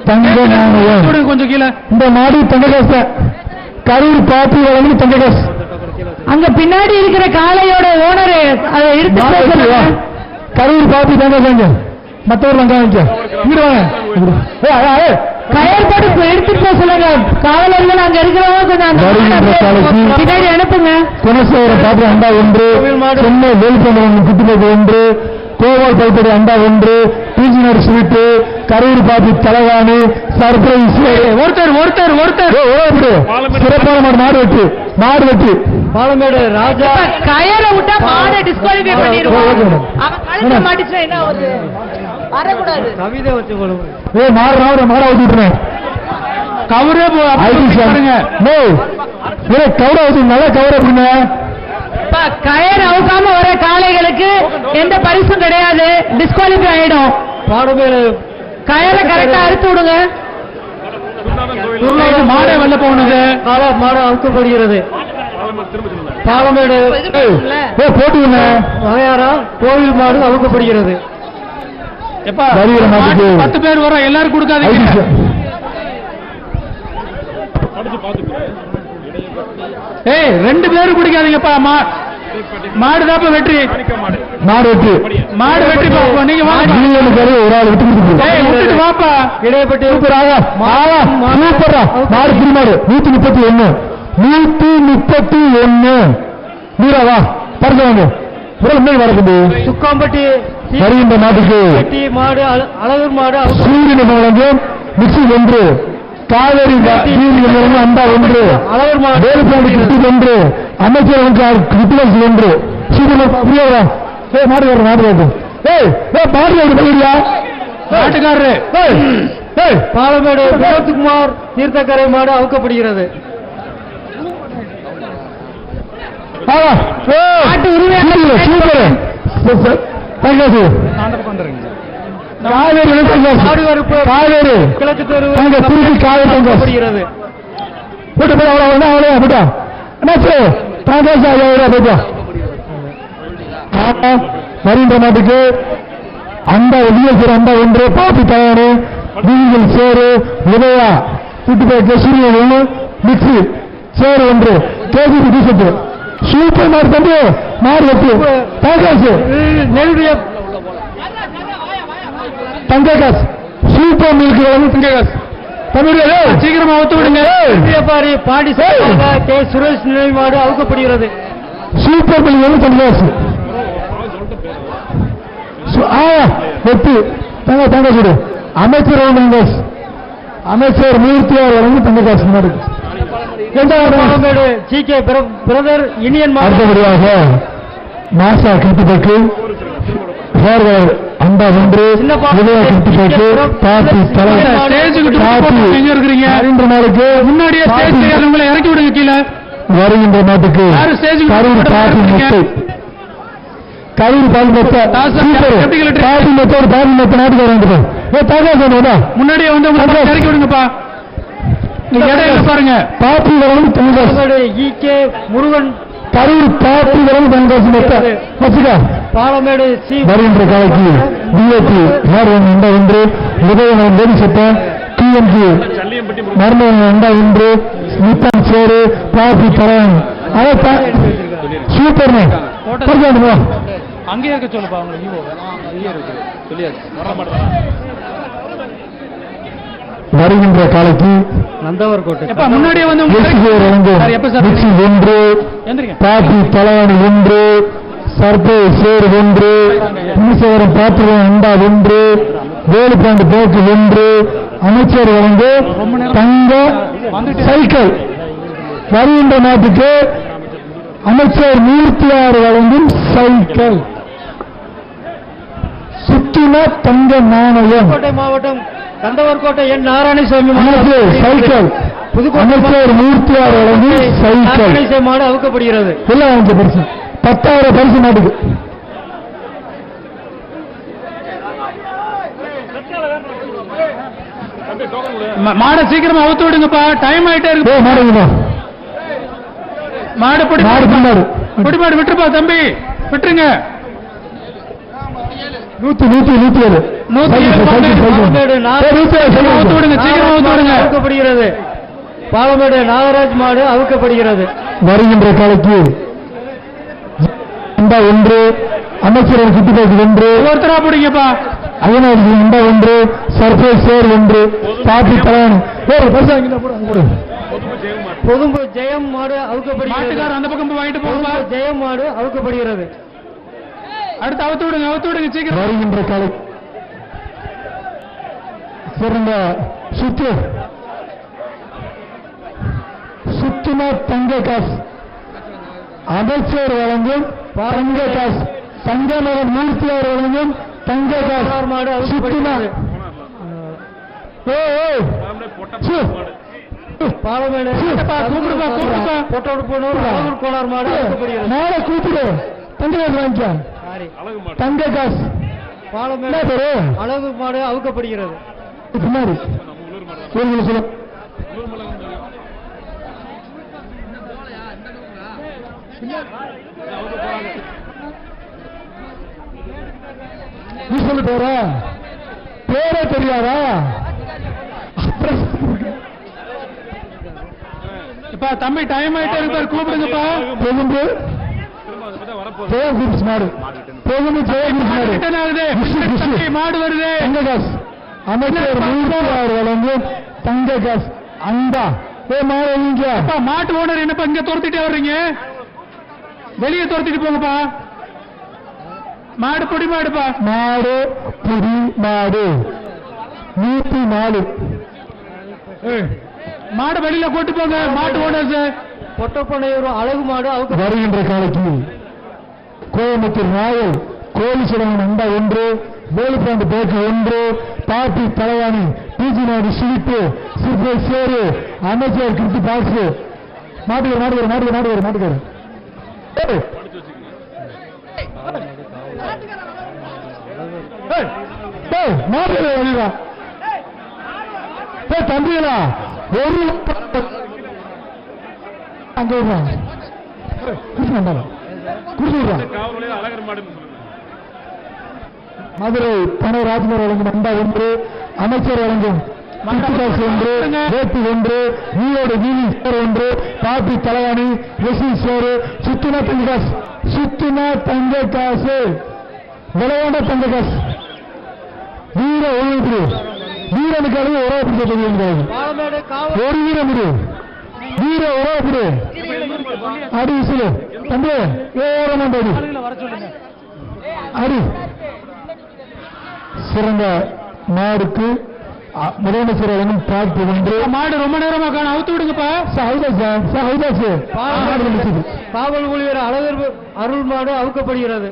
தங்க நாணயம் கொஞ்சம் கீழே. இந்த மாடு தங்ககாச கரூர் பாத்தி வழங்கி தங்ககாசு. அங்க பின்னாடி இருக்கிற காளையோட ஓனரு அதை எடுத்து கரூர் பாத்தி தங்ககாங்க மற்றவர்கள் அங்க வாங்க இங்க வாங்க. கயர் படுப்பு எடுத்துட்டு போக சொல்லுங்க. காவலர்கள் அங்க இருக்கிறவங்க கொஞ்சம் பின்னாடி அனுப்புங்க. குணசேகரம் பாத்தி அண்டா ஒன்று, சென்னை வேலுப்பந்தவன் குட்டிப்பட்டு ஒன்று, கோவால் பைப்படி அண்டா ஒன்று, பீஜினர் ஸ்வீட்டு, கரூர் பாத்தி தலவாணி, சர்ப்ரைஸ். ஒருத்தர் ஒருத்தர் ஒருத்தர் சிறப்பான மாடு வெட்டு மாடு வெட்டு பாலமேடு ராஜா. கயரை விட்டா மாடை டிஸ்குவாலிஃபை பண்ணிடுவோம். அவன் கழுத்தை மாட்டிச்சா என்ன ஒரு வரக்கூடாது. கவிதை வச்சு மாடு மாடா ஊத்திட்டுறேன். கவரே பாருங்க. கவரை வச்சு நல்லா கவரை பண்ணுங்க. கயர் அவுக்காம வர காளைகளுக்கு எந்த பரிசும் கிடையாது, டிஸ்குவாலிஃபை ஆயிடும். பாலமேடு கயரை கரெக்டா அறுத்து விடுங்க. மாடை வெள்ள போனது மாடு அவுக்கப்படுகிறது. பாலமேடு போட்டு வகையாரா கோவில் மாடு அவுக்கப்படுகிறது. 10 பேர் வர எல்லாரும் கொடுக்காதீங்க. ஏய் 2 பேரும் குடிக்காதீங்கப்பா. மாடுதான் வெற்றி. மாடு வெற்றி மாடு வெற்றி. நீங்க ஒரு ஆள் விட்டுட்டு வாப்பா. இடையப்பட்டு சூப்பரா மாடு திருமாடு 131 நீராவா பறந்து வரப்பட்டு சுக்காம்பட்டி வருகின்ற மாட்டுக்கு மாடு அழகர் மாடு சூரியன் வழங்கும் மிக்சி ஒன்று, காவேரி அண்டா ஒன்று, வேலுப்பாண்டி குட்டி ஒன்று, அமைச்சர் ஒன்று, மாடு மாட்டுக்காரரு பாலமேடு வினோத்குமார் தீர்த்தக்கரை மாடு அவுக்கப்படுகிறது. வருகின்ற மாட்டுக்கு அந்த அண்டா ஒன்று, பாப்பி தயாரு, வீதிகள் சேரு, உதயா குட்டி சூரியன் ஒன்று, மிக்சி சேரு ஒன்று, கேஜிபி டிசெட் சூப்பர் மாடு தம்பி மாடு வெட்டு தங்ககாசு தங்ககாசு சூப்பர் மில்க் தங்ககாசு தமிழ் சீக்கிரமா ஒத்து விடுங்க. பாடி கே சுரேஷ் நினைவு மாடு அவுக்கப்படுகிறது. சூப்பர் மில்க் தங்ககாசு வெட்டு தங்ககாசு அமைச்சர் அமைச்சர் மூர்த்தியார் வழங்கி தங்ககாசு மாடு. பிரதர் இனியன் அடுத்தபடியாக மாசா கிருத்திபக்கு அண்டா ஒன்று, விஜயா கிருத்திபக்கு பாத்தி வருகின்ற நாளுக்கு முன்னாடியே இறக்கி விடுங்க கீழே. வருகின்ற நாட்டுக்கு கரூர் பாத்தி முட்டை கரூர் பால் மொத்த பாத்தி மொத்த ஒரு பாதி மொத்த நாட்டுக்கு வரேன். முன்னாடியே வந்து இறக்கி விடுங்கப்பா. பாருங்க பாத்தி வரணும் முருகன் கரூர் பாத்தி வரணும் தங்ககாசு மொத்த வச்சுக்கா. பாலமேடு வருகின்ற காலைக்கு டிஏபி அண்டா ஒன்று, உதயநகர் வேலி சட்டம், டிஎம்ஜி மர்மன் அண்டா ஒன்று, நிப்பான் சேரு, பாத்தி தரன் சூப்பர் அங்கே இருக்க சொல்லுப்பா. வருகின்ற காலைக்கு நந்தவர் கோட்டை முன்னாடியே வந்து ஒன்று, பாத்தி தலவாணி ஒன்று, சர்பை சேர் ஒன்று, குணசேகரம் பாத்திரம் அண்டா ஒன்று, வேலுப்பாண்டு போக்கு ஒன்று, அமைச்சர் வழங்கு தங்க சைக்கிள். வருகின்ற நாட்டுக்கு அமைச்சர் மூர்த்தியார் வழங்கும் சைக்கிள். சுத்தின தங்க நாணயம். மாவட்டம் கந்தவர்கோட்டை என் நாராயணசாமி சைக்கிள். அமைச்சர் மூர்த்தியார் வழங்கும் சைக்கிள் மாடு அவுக்கப்படுகிறது. எல்லாம் பரிசு 10,000 பரிசு மாட்டுக்கு. மாடை சீக்கிரமா அவுத்து விடுங்கப்பா. டைம் ஆயிட்டே இருக்கு. மாடு பிடிமாடு விட்டுருப்பா தம்பி, விட்டுருங்க. 107 விடுங்க. அவுக்கப்படுகிறது. பாலமேடு நாகராஜ் மாடு அவுக்கப்படுகிறது. வருகின்ற காலைக்கு 1 அமைச்சர் குட்டிபாக்கு 1 ஒருத்தரா பிடிங்கப்பா. அயனார் 1 சர்ஃபேஸ் சேர் 1 பாப்பி தலைவன் பொதும்பு ஜெயம் மாடு அவுக்கப்படுகிறது. அந்த பக்கம் வாங்கிட்டு போகப்பா. ஜெயம் மாடு அவுக்கப்படுகிறது. அடுத்து அவுத்து விடுங்க சீக்கிரம். வருகின்ற காலை சிறந்த சுத்துமா தங்க காசு அமைச்சர் வழங்கும் தங்க காசு தங்கநகர் மூர்த்தியார் வழங்கும் தங்க காசு மாடு சுத்துமா பாலமேடு கோளார் மாடு அவுக்கப்படுகிறது. நாளை கூப்பிடு தங்க காசு வாங்கிக்க தங்க காசு பாலமேடு அழகு மாடு அவுக்கப்படுகிறது. பின்னாடி சொல்ல நீ சொல்லு பேரே தெரியாதா? இப்ப தம்பி டைம் ஆயிட்டே இருக்கு, கூப்பிடுங்கப்பா. போகுது ஜெயகுருஸ் மாடு போகுது ஜெயகுருஸ் மாடு மாடு வருது. தங்க காசு அமைச்சர் மூர்த்தியார் வழங்கும் தங்க காசு அண்டா மாடு நீங்க மாட்டு ஓனர் என்னப்பா இங்க துரத்திட்டே வர்றீங்க? வெளியே துரத்திட்டு போங்கப்பா. மாடு பொடி மாடுப்பா. மாடு புடி மாடு 104 மாடு வெளியில கூட்டு போங்க. மாட்டு ஓனர் பொட்டப்பனையூர் அழகு மாடு வருகின்ற காலைக்கு கோயம்புத்தூர் நாயல் கோலிசுரவன் அண்டா 1 வேலுப்பாண்டு பேக்கு 1 பாட்டி தலைவாணி பிஜி நாடு சிலிப்பு சிற்பை சேரு அமைச்சர் கிருத்தி பாசு மாட்டுக்காரு தம்பிகளா ஒரு அங்க மதுரை பனை ராஜ்குமார் வழங்கும் அண்டா 1 அமைச்சர் வழங்கும் மண்டபாசு 1 வேட்டி 1 ஈரோடு வீதி 1 பாப்பி தலைவாணி எசி சோறு சுத்துனா தங்க காசு விளையாட தங்க காசு வீர ஒழுங்கு வீரனுக்காக உறவு ஒரு வீரம் வீர உறவு அடி விசிலு தம்பி ஏறமாண்டி அடி சிறந்த மாடுக்கு முதலமைச்சர் வழங்கும் பாட்டு 1 மாடு ரொம்ப நேரமா காண அவுத்து விடுங்கப்பா. காவல் ஊழியர் அருள் மாடு அவுக்கப்படுகிறது.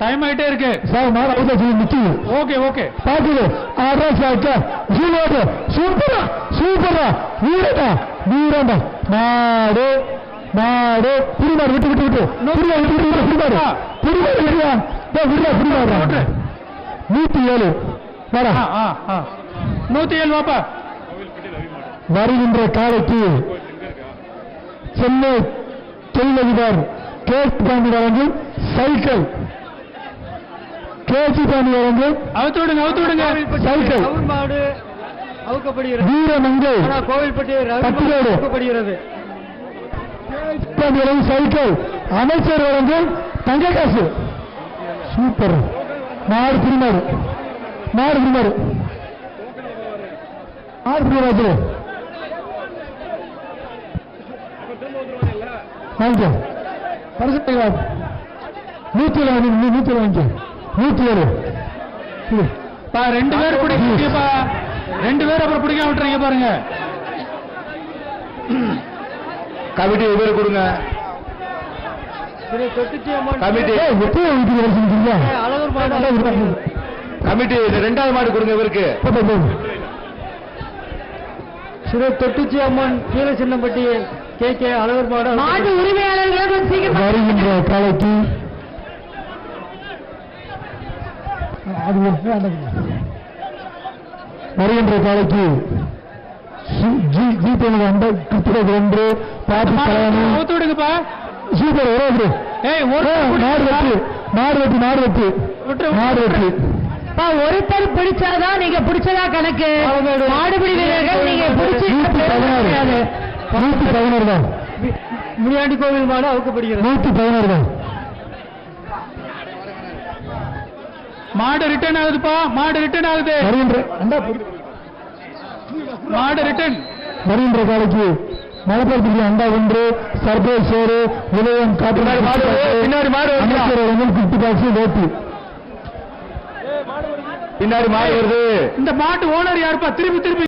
டைம் ஆயிட்டே இருக்கு சார். மாடு அவுத்தாச்சு நிக்குது. ஓகே பாக்குது சூப்பரா வீரடா மாடு புரிமாடு விட்டு 107 107 வாப்பா. வருகின்ற காலைக்கு சென்னை தொழிலதிபர் கேசி பாண்டி வழங்கும் சைக்கிள் அவுத்து விடுங்க சைக்கிள் மாடு அவுக்கப்படுகிறது. வீரமங்கை கோவில்பட்டி அவுக்கப்படுகிறது. சைக்கிள் அமைச்சர் வழங்கும் தங்க காசு சூப்பர் மாடு புரிமாடு வாங்க பரிசு 107 வாங்க 107 2 பேர் பிடிப்பா. 2 பேர் அப்புறம் பிடிக்க விட்டுறீங்க பாருங்க. கமிட்டி பேர் கொடுங்க. கமிட்டி கமிட்டி 2வது மாடு கொடுங்க இவருக்கு. ஸ்ரீ தொட்டுச்சி அம்மன் கீழ சின்னப்பட்டி கே அழகர் மாடு உரிமையாளர்கள் வருகின்ற காலைக்கு வருகின்ற காலைக்கு ஒன்று பாட்டி தலைவனி விடுங்கப்பா. சூப்பர் மாடு வெற்றி ஒருத்தர் பிடிச்சாதான் நீங்க பிடிச்சதா கணக்கு. மாடுபிடி வீரர்கள் நீங்க 116 தான். முனியாண்டி கோவில் மாடு அவுக்கப்படுகிறது. 116 தான். மாடு ரிட்டர்ன் ஆகுதுப்பா, மாடு ரிட்டர்ன் ஆகுது, மாடு ரிட்டர்ன். வருகின்ற காலைக்கு மலப்பரத்துக்கு அண்டா 1 சர்பேஸ் சேரு விலையம் காட்டு பின்னாடி மாடு ஓட்டு பின்னாடி மாடு வருது. இந்த மாட்டு ஓனர் யாருப்பா? திருப்பி திருப்பி